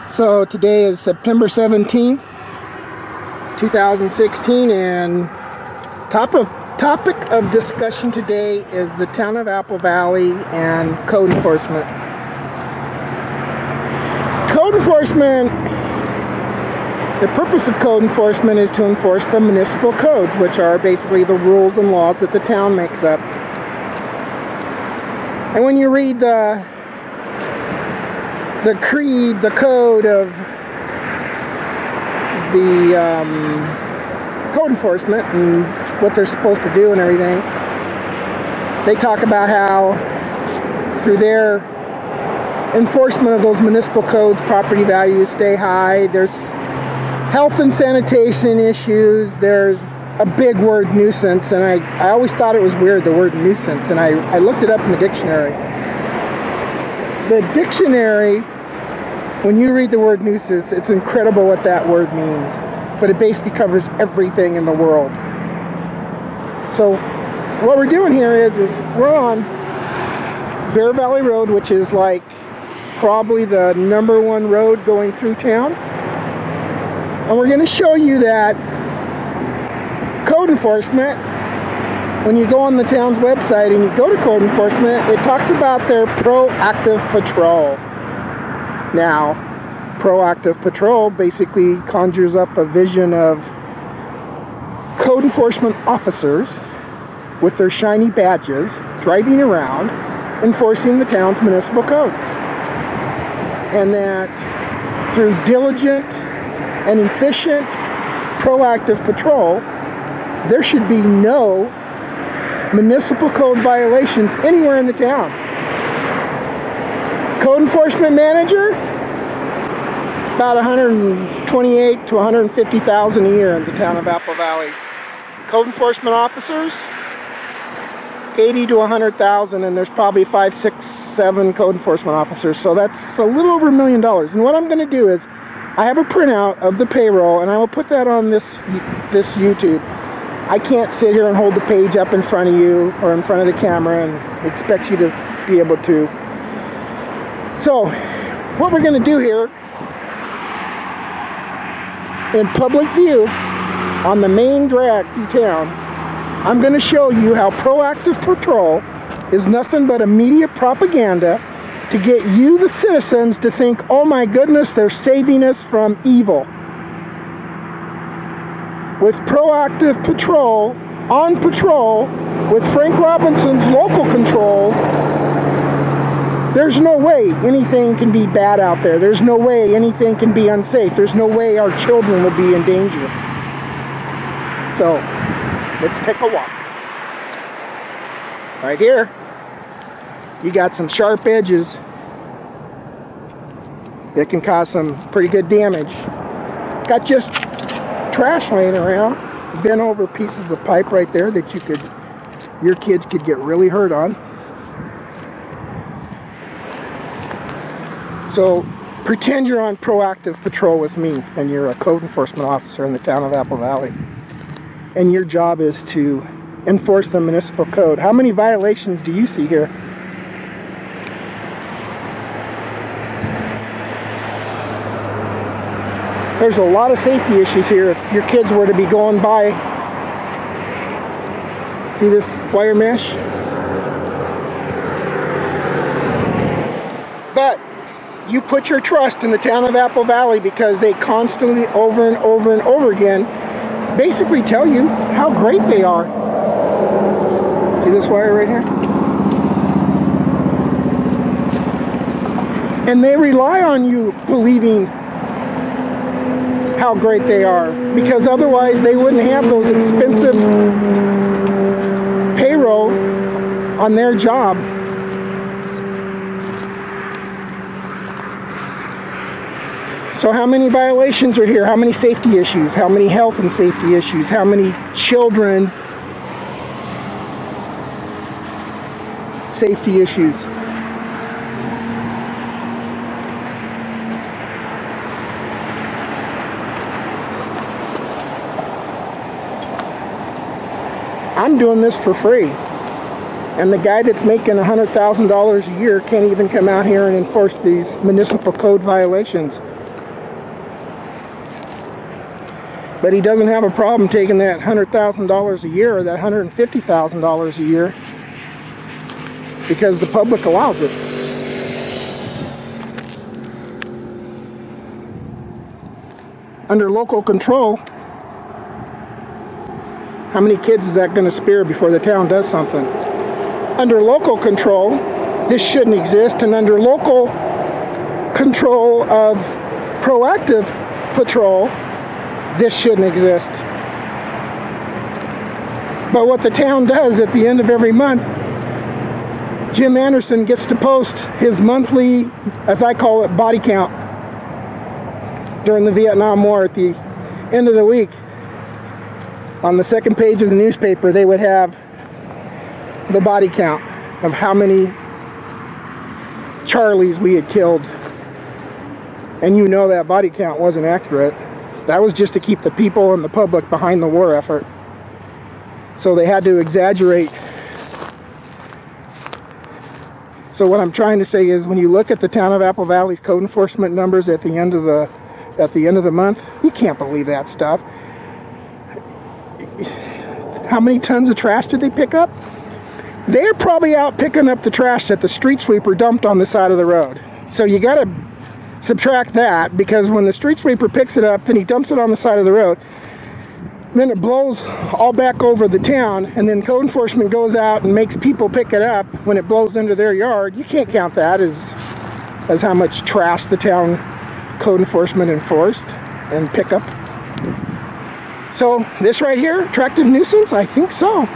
So today is September 17th, 2016, and topic of discussion today is the town of Apple Valley and code enforcement. Code enforcement, the purpose of code enforcement is to enforce the municipal codes, which are basically the rules and laws that the town makes up. And when you read the creed, the code of the code enforcement and what they're supposed to do and everything, they talk about how through their enforcement of those municipal codes, property values stay high. There's health and sanitation issues. There's a big word, nuisance, and I always thought it was weird, the word nuisance, and I looked it up in the dictionary. The dictionary, when you read the word nuisance, it's incredible what that word means, but it basically covers everything in the world. So what we're doing here is we're on Bear Valley Road, which is like probably the #1 road going through town, and we're going to show you that code enforcement, when you go on the town's website and you go to code enforcement, it talks about their proactive patrol. Now, proactive patrol basically conjures up a vision of code enforcement officers with their shiny badges driving around enforcing the town's municipal codes. And that through diligent and efficient proactive patrol, there should be no municipal code violations anywhere in the town. Code enforcement manager, about $128,000 to $150,000 a year in the town of Apple Valley. Code enforcement officers, $80,000 to $100,000, and there's probably 5, 6, 7 code enforcement officers, so that's a little over $1 million. And what I'm going to do is, I have a printout of the payroll, and I will put that on this YouTube. I can't sit here and hold the page up in front of you or in front of the camera and expect you to be able to. So, what we're going to do here, in public view, on the main drag through town, I'm going to show you how proactive patrol is nothing but a media propaganda to get you, the citizens, to think, oh my goodness, they're saving us from evil. With proactive patrol, on patrol, with Frank Robinson's local control, there's no way anything can be bad out there. There's no way anything can be unsafe. There's no way our children will be in danger. So, let's take a walk. Right here, you got some sharp edges that can cause some pretty good damage. Got just trash laying around, bent over pieces of pipe right there that your kids could get really hurt on. So pretend you're on proactive patrol with me and you're a code enforcement officer in the town of Apple Valley, and your job is to enforce the municipal code. How many violations do you see here? There's a lot of safety issues here if your kids were to be going by. See this wire mesh? But you put your trust in the town of Apple Valley because they constantly, over and over and over again, basically tell you how great they are. See this wire right here? And they rely on you believing how great they are, because otherwise they wouldn't have those expensive payroll on their job. So how many violations are here? How many safety issues? How many health and safety issues? How many children safety issues? I'm doing this for free. And the guy that's making $100,000 a year can't even come out here and enforce these municipal code violations. But he doesn't have a problem taking that $100,000 a year or that $150,000 a year because the public allows it. Under local control, how many kids is that going to spare before the town does something? Under local control, this shouldn't exist, and under local control of proactive patrol, this shouldn't exist. But what the town does at the end of every month, Jim Anderson gets to post his monthly, as I call it, body count. During the Vietnam War, at the end of the week, on the second page of the newspaper, they would have the body count of how many Charlies we had killed. And you know that body count wasn't accurate. That was just to keep the people and the public behind the war effort. So they had to exaggerate. So what I'm trying to say is, when you look at the town of Apple Valley's code enforcement numbers at the end of the month, you can't believe that stuff. How many tons of trash did they pick up? They're probably out picking up the trash that the street sweeper dumped on the side of the road. So you got to subtract that, because when the street sweeper picks it up, then he dumps it on the side of the road. Then it blows all back over the town, and then code enforcement goes out and makes people pick it up when it blows into their yard. You can't count that as how much trash the town code enforcement enforced and pick up. So this right here, attractive nuisance? I think so.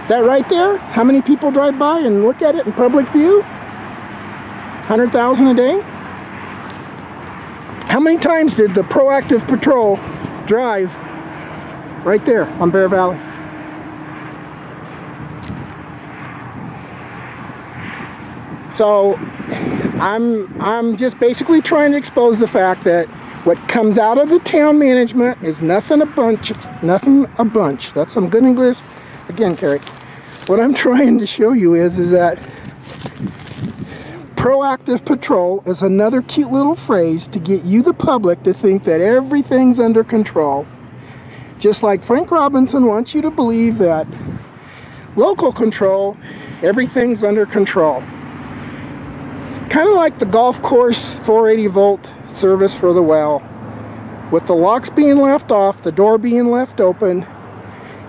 That right there, how many people drive by and look at it in public view? 100,000 a day? How many times did the proactive patrol drive right there on Bear Valley? So I'm just basically trying to expose the fact that what comes out of the town management is nothing a bunch. That's some good English. Again, Carrie, what I'm trying to show you is that proactive patrol is another cute little phrase to get you, the public, to think that everything's under control. Just like Frank Robinson wants you to believe that local control, everything's under control. Kind of like the golf course 480 volt service for the well, with the locks being left off, the door being left open,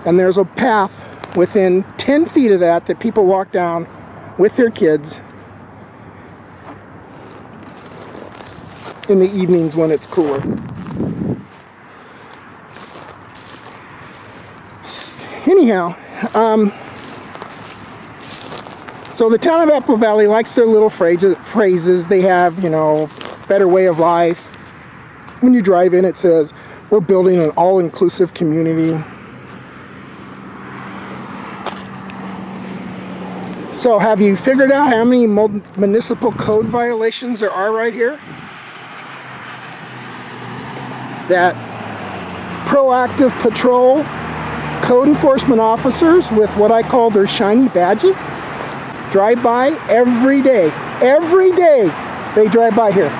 and there's a path within 10 feet of that people walk down with their kids in the evenings when it's cooler. Anyhow, so the town of Apple Valley likes their little phrases. They have, you know, better way of life. When you drive in, it says, we're building an all-inclusive community. So have you figured out how many municipal code violations there are right here? That proactive patrol code enforcement officers with what I call their shiny badges drive by every day. Every day they drive by here.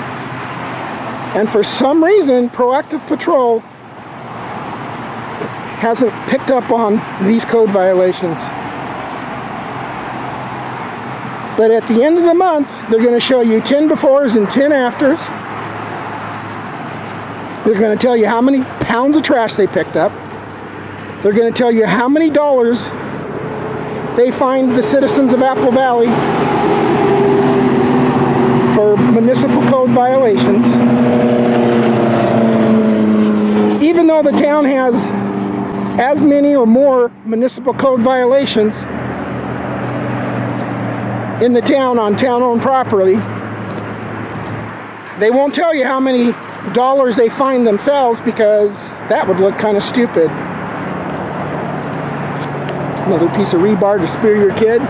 And for some reason, proactive patrol hasn't picked up on these code violations. But at the end of the month, they're going to show you 10 befores and 10 afters. They're going to tell you how many pounds of trash they picked up. They're going to tell you how many dollars they fined the citizens of Apple Valley for municipal code violations. Even though the town has as many or more municipal code violations in the town on town-owned property, they won't tell you how many dollars they fine themselves, because that would look kind of stupid. Another piece of rebar to spear your kid.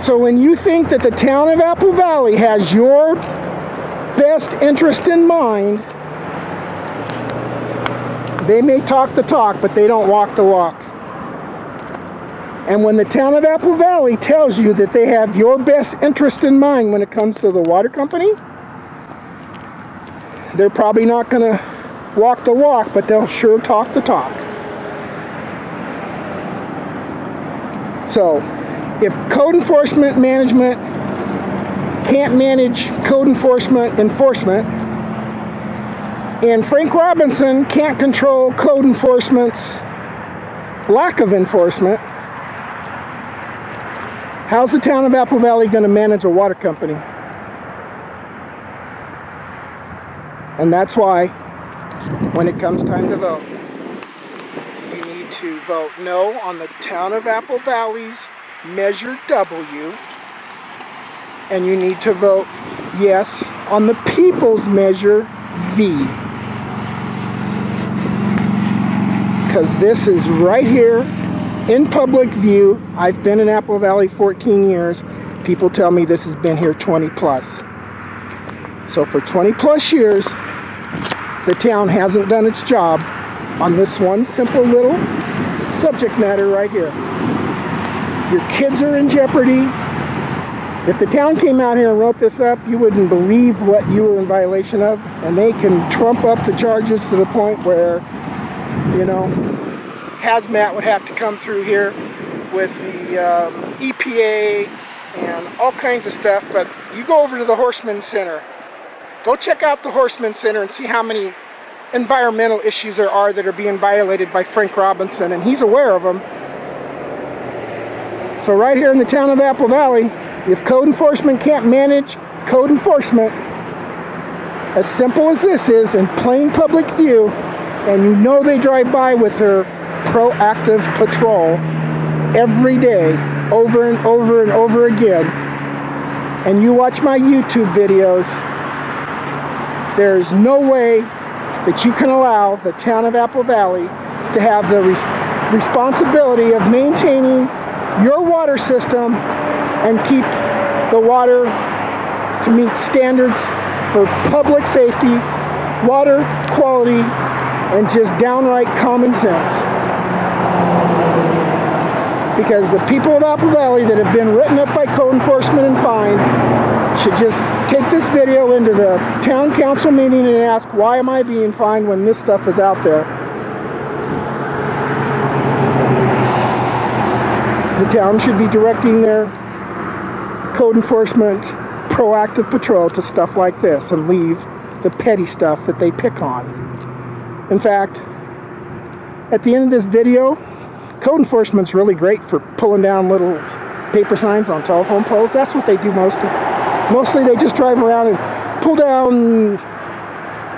So when you think that the town of Apple Valley has your best interest in mind, they may talk the talk, but they don't walk the walk. And when the town of Apple Valley tells you that they have your best interest in mind when it comes to the water company, they're probably not going to walk the walk, but they'll sure talk the talk. So, if code enforcement management can't manage code enforcement, and Frank Robinson can't control code enforcement's lack of enforcement, how's the town of Apple Valley going to manage a water company? And that's why, when it comes time to vote, you need to vote no on the town of Apple Valley's Measure W, and you need to vote yes on the People's Measure V. Because this is right here in public view. I've been in Apple Valley 14 years. People tell me this has been here 20 plus. So for 20 plus years, the town hasn't done its job on this one simple little subject matter right here. Your kids are in jeopardy. If the town came out here and wrote this up, you wouldn't believe what you were in violation of, and they can trump up the charges to the point where, you know, hazmat would have to come through here with the EPA and all kinds of stuff. But you go over to the Horseman Center. Go check out the Horseman Center and see how many environmental issues there are that are being violated by Frank Robinson, and he's aware of them. So right here in the town of Apple Valley, if code enforcement can't manage code enforcement, as simple as this is, in plain public view, and you know they drive by with their proactive patrol every day, over and over and over again, and you watch my YouTube videos, there's no way that you can allow the town of Apple Valley to have the responsibility of maintaining your water system and keep the water to meet standards for public safety, water quality, and just downright common sense. Because the people of Apple Valley that have been written up by code enforcement and fined should just take this video into the town council meeting and ask, why am I being fined when this stuff is out there? The town should be directing their code enforcement proactive patrol to stuff like this and leave the petty stuff that they pick on. In fact, at the end of this video, code enforcement's really great for pulling down little paper signs on telephone poles. That's what they do mostly. They just drive around and pull down.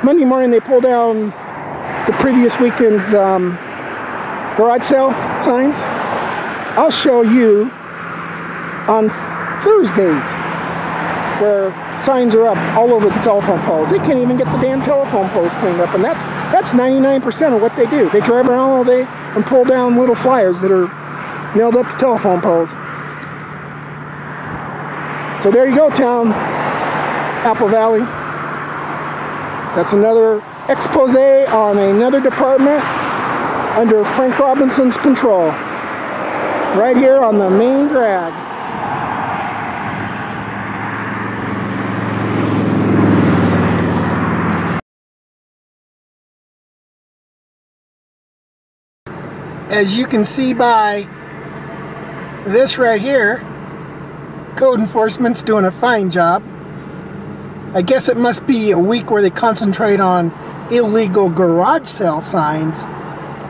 Monday morning they pull down the previous weekend's garage sale signs. I'll show you on Thursdays where signs are up all over the telephone poles. They can't even get the damn telephone poles cleaned up, and that's 99% of what they do. They drive around all day and pull down little flyers that are nailed up to telephone poles. So there you go, town, Apple Valley. That's another expose on another department under Frank Robinson's control. Right here on the main drag. As you can see by this right here, code enforcement's doing a fine job. I guess it must be a week where they concentrate on illegal garage sale signs,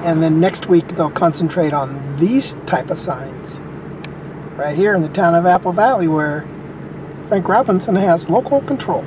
and then next week they'll concentrate on these type of signs right here in the town of Apple Valley, where Frank Robinson has local control.